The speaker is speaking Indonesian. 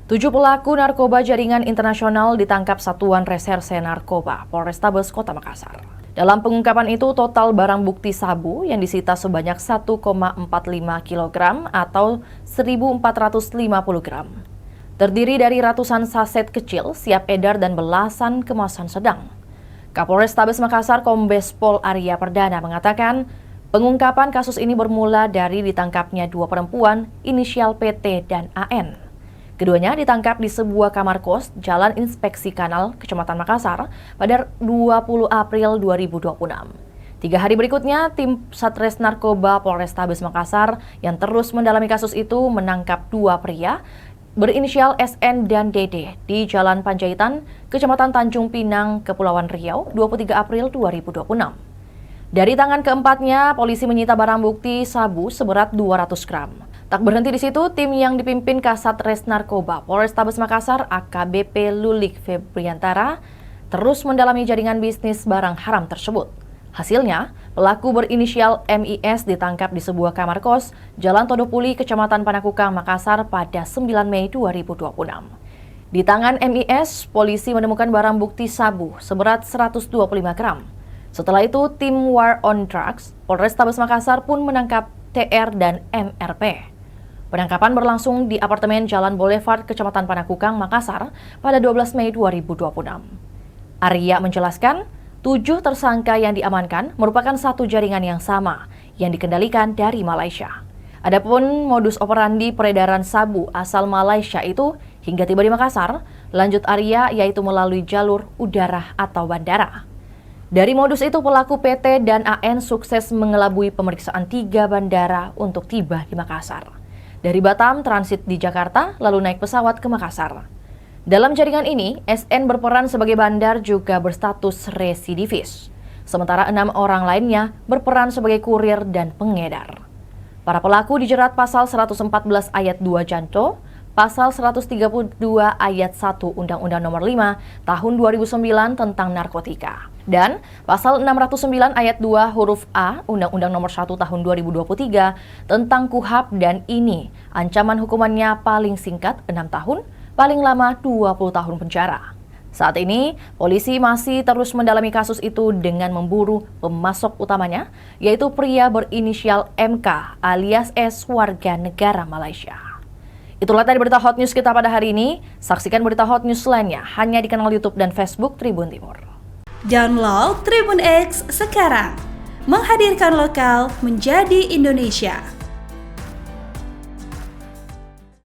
7 pelaku narkoba jaringan internasional ditangkap Satuan Reserse Narkoba Polrestabes Kota Makassar. Dalam pengungkapan itu, total barang bukti sabu yang disita sebanyak 1,45 kg atau 1.450 gram. Terdiri dari ratusan saset kecil, siap edar dan belasan kemasan sedang. Kapolrestabes Makassar Kombes Pol Arya Perdana mengatakan, pengungkapan kasus ini bermula dari ditangkapnya dua perempuan inisial PT dan AN. Keduanya ditangkap di sebuah kamar kos Jalan Inspeksi Kanal, Kecamatan Makassar pada 20 April 2026. 3 hari berikutnya, tim Satres Narkoba Polrestabes Makassar yang terus mendalami kasus itu menangkap dua pria berinisial SN dan DD di Jalan Panjaitan, Kecamatan Tanjung Pinang, Kepulauan Riau, 23 April 2026. Dari tangan keempatnya, polisi menyita barang bukti sabu seberat 200 gram. Tak berhenti di situ, tim yang dipimpin Kasat Res Narkoba Polrestabes Makassar AKBP Lulik Febriantara terus mendalami jaringan bisnis barang haram tersebut. Hasilnya, pelaku berinisial MIS ditangkap di sebuah kamar kos Jalan Todopuli, Kecamatan Panakukang, Makassar pada 9 Mei 2026. Di tangan MIS, polisi menemukan barang bukti sabu seberat 125 gram. Setelah itu, tim War on Drugs Polrestabes Makassar pun menangkap TR dan MRP. Penangkapan berlangsung di apartemen Jalan Boulevard, Kecamatan Panakukang, Makassar pada 12 Mei 2026. Arya menjelaskan, 7 tersangka yang diamankan merupakan satu jaringan yang sama yang dikendalikan dari Malaysia. Adapun modus operandi peredaran sabu asal Malaysia itu hingga tiba di Makassar, lanjut Arya yaitu melalui jalur udara atau bandara. Dari modus itu, pelaku PT dan AN sukses mengelabui pemeriksaan 3 bandara untuk tiba di Makassar. Dari Batam, transit di Jakarta, lalu naik pesawat ke Makassar. Dalam jaringan ini, SN berperan sebagai bandar juga berstatus residivis. Sementara 6 orang lainnya berperan sebagai kurir dan pengedar. Para pelaku dijerat pasal 114 ayat 2 Janto, pasal 132 ayat 1 Undang-Undang Nomor 5 Tahun 2009 tentang narkotika, dan pasal 609 ayat 2 huruf A Undang-Undang Nomor 1 Tahun 2023 tentang KUHP, dan ini ancaman hukumannya paling singkat 6 tahun, paling lama 20 tahun penjara. Saat ini, polisi masih terus mendalami kasus itu dengan memburu pemasok utamanya, yaitu pria berinisial MK alias S warga negara Malaysia. Itulah tadi berita Hot News kita pada hari ini. Saksikan berita Hot News lainnya hanya di kanal YouTube dan Facebook Tribun Timur. Download Tribun X sekarang. Menghadirkan lokal menjadi Indonesia.